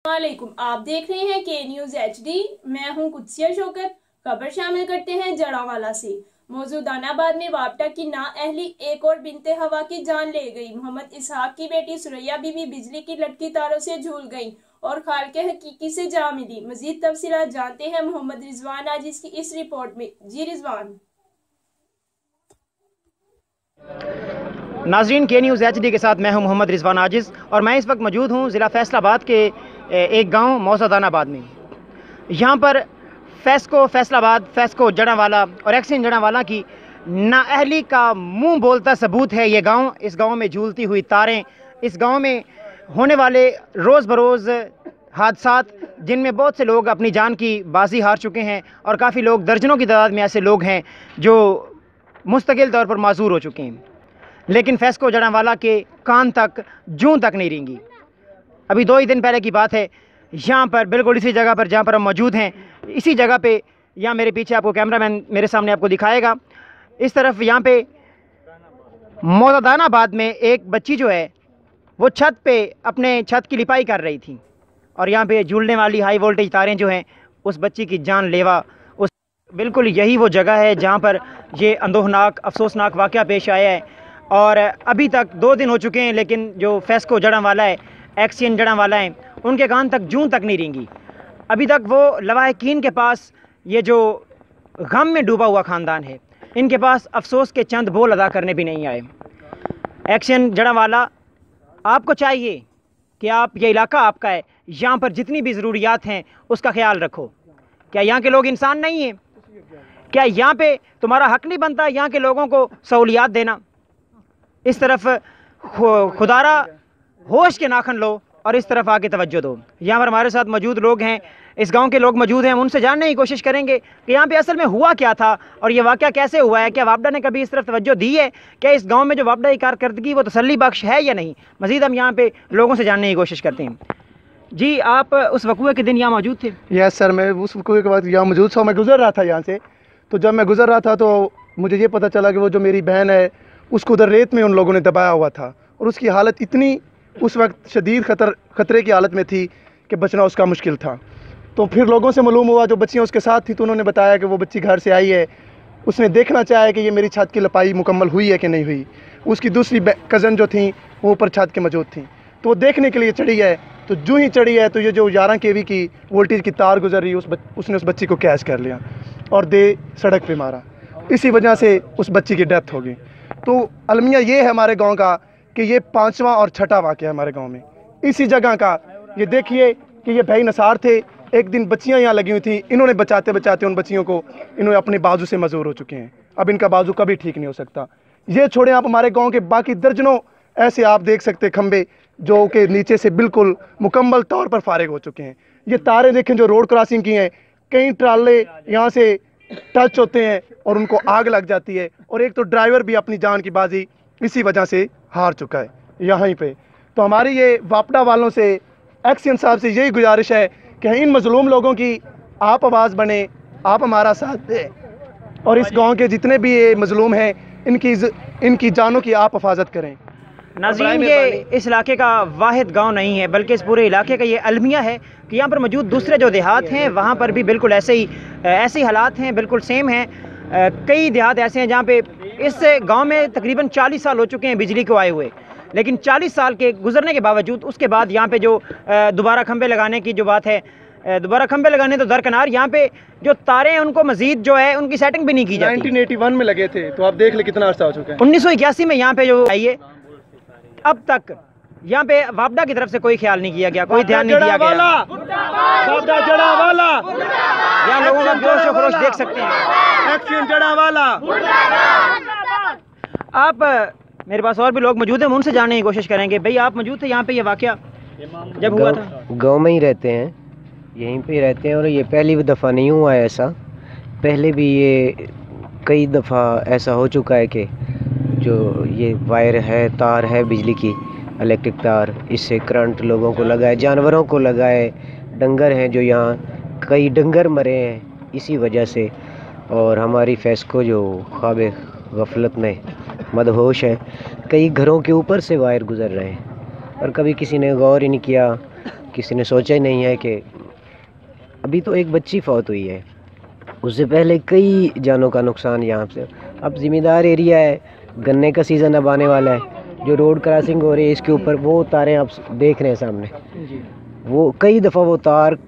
वालेकुम, आप देख रहे हैं के न्यूज HD। मैं हूं कुदसिया शौकत। खबर शामिल करते हैं जड़ावाला से। मौजू दानाबाद में वापटा की नाअहली एक और बिनते हवा की जान ले गई। मोहम्मद इसहाक की बेटी सुरैया बीवी बिजली की लटकी तारों से झूल गई और खाल के हकीकी से जा मिली। मजीद तफसीलात जानते हैं मोहम्मद रिजवान आजिज की इस रिपोर्ट में। जी रिजवान। नाजरीन, के न्यूज़ HD के साथ मैं हूं मोहम्मद रिजवान आजिज और मैं इस वक्त मौजूद हूं ज़िला फैसलाबाद के एक गांव मौसा दानाबाद में। यहां पर फैसको जड़ावाला और एक्सिन जड़ावाला की नाअहली का मुंह बोलता सबूत है ये गांव। इस गांव में झूलती हुई तारें, इस गांव में होने वाले रोज़ बरोज़ हादसात जिनमें बहुत से लोग अपनी जान की बाजी हार चुके हैं और काफ़ी लोग, दर्जनों की तादाद में ऐसे लोग हैं जो मुस्तकिल तौर पर माजूर हो चुके हैं। लेकिन फैसको जड़ावाला के कान तक जूं तक नहीं रेंगी। अभी 2 ही दिन पहले की बात है, यहाँ पर बिल्कुल इसी जगह पर जहाँ पर हम मौजूद हैं, इसी जगह पे, यहाँ मेरे पीछे आपको कैमरामैन मेरे सामने आपको दिखाएगा, इस तरफ यहाँ पे मौजूदानाबाद में एक बच्ची जो है वो छत पे अपने छत की लिपाई कर रही थी और यहाँ पे झूलने वाली हाई वोल्टेज तारें जो हैं उस बच्ची की जानलेवा। उस बिल्कुल यही वो जगह है जहाँ पर ये अंदोहनाक अफसोसनाक वाक़या पेश आया है और अभी तक 2 दिन हो चुके हैं, लेकिन जो फैसको जड़ावाला है, एक्सियन जड़ावाला है, उनके कान तक जूं तक नहीं रेंगी। अभी तक वो लवाहकीन के पास, ये जो गम में डूबा हुआ ख़ानदान है, इनके पास अफसोस के चंद बोल अदा करने भी नहीं आए। एक्सियन जड़ावाला, आपको चाहिए कि आप, ये इलाका आपका है, यहाँ पर जितनी भी ज़रूरियात हैं उसका ख्याल रखो। क्या यहाँ के लोग इंसान नहीं हैं? क्या यहाँ पे तुम्हारा हक़ नहीं बनता यहाँ के लोगों को सहूलियात देना? इस तरफ खुदारा होश के नाखन लो और इस तरफ आके तवज्जो दो। यहाँ पर हमारे साथ मौजूद लोग हैं, इस गांव के लोग मौजूद हैं, उनसे जानने की कोशिश करेंगे कि यहाँ पे असल में हुआ क्या था और ये वाक़या कैसे हुआ है। क्या वापडा ने कभी इस तरफ तवज्जो दी है? क्या इस गांव में जो वापडा की कारकर्दगी वो तसल्ली बख्श है या नहीं? मज़ीद हम यहाँ पे लोगों से जानने की कोशिश करते हैं। जी, आप उस वक़्वे के दिन यहाँ मौजूद थे? यस सर, मैं उस वक़्वे के बाद यहाँ मौजूद था। मैं गुज़र रहा था यहाँ से, तो जब मैं गुज़र रहा था तो मुझे ये पता चला कि वो जो मेरी बहन है उसको उधर रेत में उन लोगों ने दबाया हुआ था और उसकी हालत इतनी उस वक्त शदीद ख़तरे की हालत में थी कि बचना उसका मुश्किल था। तो फिर लोगों से मालूम हुआ, जो बच्चियाँ उसके साथ थी, तो उन्होंने बताया कि वो बच्ची घर से आई है, उसने देखना चाहा कि ये मेरी छत की लपाई मुकम्मल हुई है कि नहीं हुई। उसकी दूसरी कज़न जो थी वो ऊपर छत के मौजूद थी, तो वो देखने के लिए चढ़ी है। तो जो ही चढ़ी है तो ये जो 11 kV की वोल्टेज की तार गुजर रही, उसने उस बच्ची को कैच कर लिया और दे सड़क पे मारा। इसी वजह से उस बच्ची की डेथ हो गई। तो अलमिया ये है हमारे गांव का कि ये 5वां और 6ठा वाक़या है हमारे गांव में इसी जगह का। ये देखिए कि ये भाई नसार थे, एक दिन बच्चियां यहाँ लगी हुई थी, इन्होंने बचाते बचाते उन बच्चियों को इन्होंने अपने बाजू से मजबूर हो चुके हैं। अब इनका बाजू कभी ठीक नहीं हो सकता। ये छोड़े आप हमारे गाँव के बाकी दर्जनों ऐसे आप देख सकते खंबे जो कि नीचे से बिल्कुल मुकम्मल तौर पर फारिग हो चुके हैं। ये तारें देखें जो रोड क्रॉसिंग की हैं, कई ट्राले यहाँ से टच होते हैं और उनको आग लग जाती है और एक तो ड्राइवर भी अपनी जान की बाजी इसी वजह से हार चुका है यहीं पे। तो हमारी ये वापडा वालों से, एक्सियन साहब से यही गुजारिश है कि इन मजलूम लोगों की आप आवाज़ बने, आप हमारा साथ दें और इस गांव के जितने भी ये मजलूम हैं इनकी जानों की आप हिफाजत करें। नाज़रीन, ये इस इलाके का वाहिद गांव नहीं है, बल्कि इस पूरे इलाके का ये अलमिया है कि यहाँ पर मौजूद दूसरे जो देहात हैं वहाँ पर भी बिल्कुल ऐसे ही हालात हैं, बिल्कुल सेम हैं। कई देहात ऐसे हैं जहाँ पे इस गांव में तकरीबन 40 साल हो चुके हैं बिजली को आए हुए, लेकिन 40 साल के गुजरने के बावजूद उसके बाद यहाँ पे जो दोबारा खंबे लगाने की जो बात है, दोबारा खंबे लगाने तो दरकिनार, यहाँ पे जो तारे हैं उनको मजीद जो है उनकी सेटिंग भी नहीं की जाती। 1981 में लगे थे, तो आप देख ले कितना अर्सा हो चुका है। 1981 में यहाँ पे जो आई है, अब तक यहाँ पे वापडा की तरफ से कोई ख्याल नहीं किया गया, कोई ध्यान नहीं दिया गया। यहाँ लोगों का जोश और खरोश देख सकते हैं। एक्सियन जड़ावाला। आप, मेरे पास और भी लोग मौजूद हैं, उनसे जानने की कोशिश करेंगे। भाई, आप मौजूद थे यहाँ पे ये वाकया जब हुआ था? गांव में ही रहते हैं, यहीं पे रहते हैं और ये पहली दफ़ा नहीं हुआ है ऐसा। पहले भी ये कई दफ़ा ऐसा हो चुका है कि जो ये वायर है, तार है बिजली की, इलेक्ट्रिक तार, इससे करंट लोगों को लगा है, जानवरों को लगा है, डंगर हैं जो यहाँ कई डंगर मरे हैं इसी वजह से। और हमारी फेस्को जो ख्वाब गफलत में मदहोश है, कई घरों के ऊपर से वायर गुज़र रहे हैं और कभी किसी ने गौर ही नहीं किया, किसी ने सोचा ही नहीं है कि अभी तो एक बच्ची फौत हुई है, उससे पहले कई जानों का नुकसान यहाँ से। अब ज़िम्मेदार एरिया है, गन्ने का सीज़न अब आने वाला है, जो रोड क्रॉसिंग हो रही है इसके ऊपर वो तारें आप देख रहे हैं सामने, वो कई दफ़ा वो तार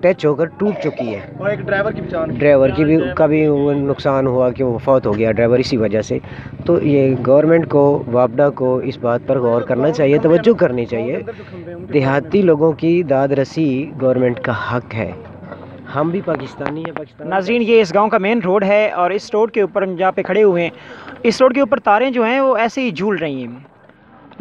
टच होकर टूट चुकी है और एक ड्राइवर की भी का भी नुकसान हुआ कि वो फौत हो गया ड्राइवर इसी वजह से। तो ये गवर्नमेंट को, वापडा को इस बात पर गौर करना चाहिए, तवज्जो करनी चाहिए। देहाती लोगों की दाद रसी गवर्नमेंट का हक है, हम भी पाकिस्तानी हैं। नाज़रीन, ये इस गांव का मेन रोड है और इस रोड के ऊपर जहाँ पे खड़े हुए हैं, इस रोड के ऊपर तारें जो हैं वो ऐसे ही झूल रही हैं,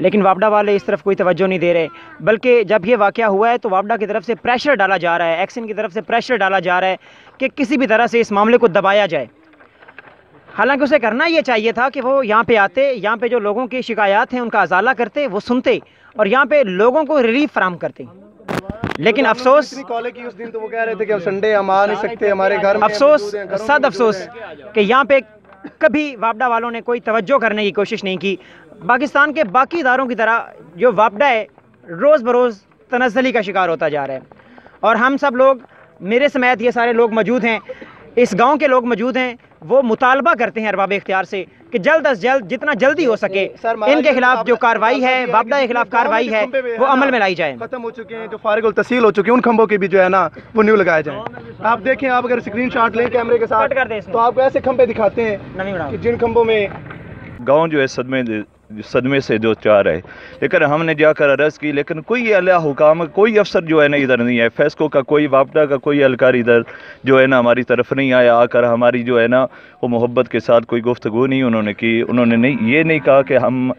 लेकिन वापडा वाले इस तरफ कोई तवज्जो नहीं दे रहे। बल्कि जब ये वाक़या हुआ है तो वापडा की तरफ से प्रेशर डाला जा रहा है, एक्शन की तरफ से प्रेशर डाला जा रहा है कि किसी भी तरह से इस मामले को दबाया जाए। हालांकि उसे करना ये चाहिए था कि वो यहाँ पे आते, यहाँ पे जो लोगों की शिकायत हैं उनका अजाला करते, वो सुनते और यहाँ पे लोगों को रिलीफ फराहम करते। लेकिन अफसोस, कॉल की उस दिन तो वो कह रहे थे कि अब संडे हम आ नहीं सकते, हमारे घर में अफसोस, सद अफसोस कि यहाँ पे कभी वापडा वालों ने कोई तवज्जो करने की कोशिश नहीं की। पाकिस्तान के बाकी इदारों की तरह जो वापडा है रोज़ बरोज़ तनज़्ज़ुली का शिकार होता जा रहा है और हम सब लोग, मेरे समेत ये सारे लोग मौजूद हैं, इस गांव के लोग मौजूद हैं, वो मुतालबा करते हैं अरबाब इख्तियार से कि जल्द अज जल्द जितना जल्दी हो सके इनके खिलाफ जो कार्रवाई है, वापडा के खिलाफ कार्रवाई है, वो अमल में लाई जाए। खत्म हो चुके हैं, जो फारिग तहसील हो चुके हैं, उन खंभों के भी जो है ना वो न्यू लगाए जाए। आप देखें, आप अगर स्क्रीनशॉट लें कैमरे के साथ तो आपको ऐसे खंभे दिखाते हैं कि जिन खंभों में गांव जो है सदमे से जो चार है। लेकिन हमने जाकर अर्ज़ की, लेकिन कोई अल्लाह हुकाम, कोई अफसर जो है ना इधर नहीं है, फेस्को का कोई, वापडा का कोई एहलकार इधर जो है ना हमारी तरफ नहीं आया, आकर हमारी जो है ना वो मोहब्बत के साथ कोई गुफ्तगू नहीं उन्होंने की। उन्होंने नहीं ये नहीं कहा कि हम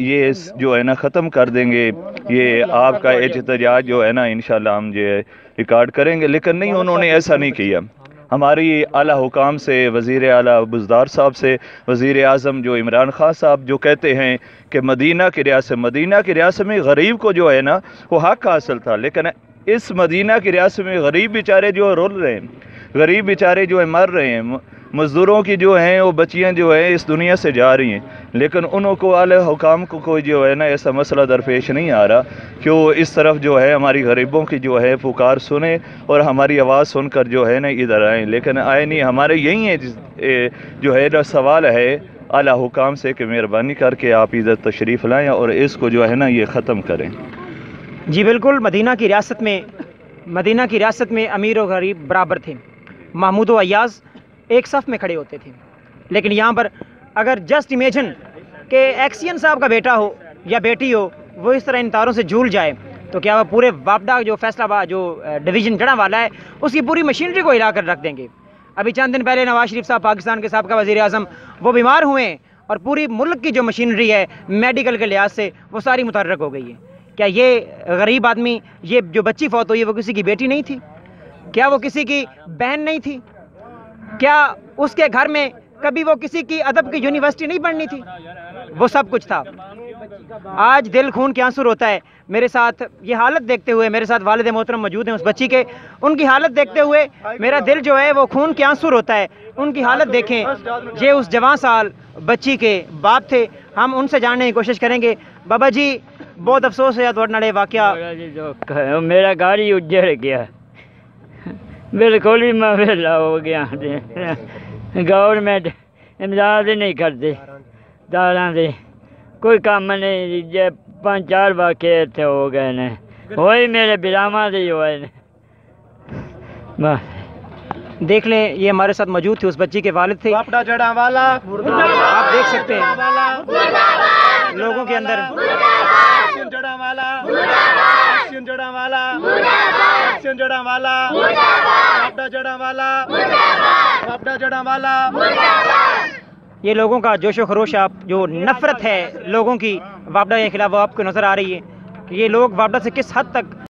ये जो है ना ख़त्म कर देंगे, ये आपका एहतजाज जो है ना इंशाल्लाह हम जो है रिकॉर्ड करेंगे, लेकिन नहीं, उन्होंने ऐसा नहीं किया। हमारी आला हुकाम से, वज़ीर आला बुज़दार साहब से, वज़ीर आज़म जो इमरान खान साहब जो कहते हैं कि मदीना की रियासत में गरीब को जो है ना वो हक़ हासिल था, लेकिन इस मदीना की रियासत में गरीब बेचारे जो रुल रहे हैं, गरीब बेचारे जो है मर रहे हैं, मज़दूरों की जो हैं वो बच्चियां जो है इस दुनिया से जा रही हैं, लेकिन उनको आला हुकाम को कोई जो है ना ऐसा मसला दरपेश नहीं आ रहा कि वो इस तरफ जो है हमारी गरीबों की जो है पुकार सुने और हमारी आवाज़ सुनकर जो है ना इधर आएँ, लेकिन आए नहीं। हमारे यही है जो है ना सवाल है आला हुकाम से कि मेहरबानी करके आप इधर तशरीफ़ लाएँ और इसको जो है ना ये ख़त्म करें। जी बिल्कुल, मदीना की रियासत में अमीर और गरीब बराबर थे, महमूद व अय्याज़ एक सफ़ में खड़े होते थे। लेकिन यहाँ पर अगर जस्ट इमेजिन कि एक्सियन साहब का बेटा हो या बेटी हो, वो इस तरह इन तारों से झूल जाए, तो क्या वह पूरे वापडा जो फैसलाबाद जो डिवीज़न जड़ा वाला है उसकी पूरी मशीनरी को हिला कर रख देंगे। अभी चंद दिन पहले नवाज शरीफ साहब, पाकिस्तान के साबिक़ा वज़ीर आज़म, वो बीमार हुए और पूरी मुल्क की जो मशीनरी है मेडिकल के लिहाज से वो सारी मुतहर्रक हो गई है। क्या ये गरीब आदमी, ये जो बच्ची फौत हुई है वो किसी की बेटी नहीं थी? क्या वो किसी की बहन नहीं थी? क्या उसके घर में कभी वो किसी की अदब की यूनिवर्सिटी नहीं पढ़नी थी? वो सब कुछ था। आज दिल खून के आंसू रोता है। मेरे साथ ये हालत देखते हुए, मेरे साथ वालिद मोहतरम मौजूद हैं उस बच्ची के, उनकी हालत देखते हुए मेरा दिल जो है वो खून के आंसू रोता है। उनकी हालत देखें, ये उस जवान साल बच्ची के बाप थे। हम उनसे जानने की कोशिश करेंगे। बाबा जी, बहुत अफसोस है थोड़ा नड़े वाकया, मेरा गाड़ी उजड़ गया, बिल्कुल ही मैं वेला हो गया। गवर्नमेंट इमदाद नहीं करते, दारां दे कोई काम नहीं। जे 5-4 वाक़े इत्थे हो गए ने, वही मेरे बिरामा दे हुए ने। बस देख लें, ये हमारे साथ मौजूद थे, उस बच्ची के वालिद थे। वापडा जड़ा वाला आप देख सकते हैं लोगों के अंदर जड़ा वाला, जड़ा वाला, जड़ा वाला, वापडा जड़ा वाला, वापडा जड़ा वाला। ये लोगों का जोशो खरोश, आप जो नफरत है लोगों की वापडा के खिलाफ, वो आपको नज़र आ रही है कि ये लोग वापडा से किस हद तक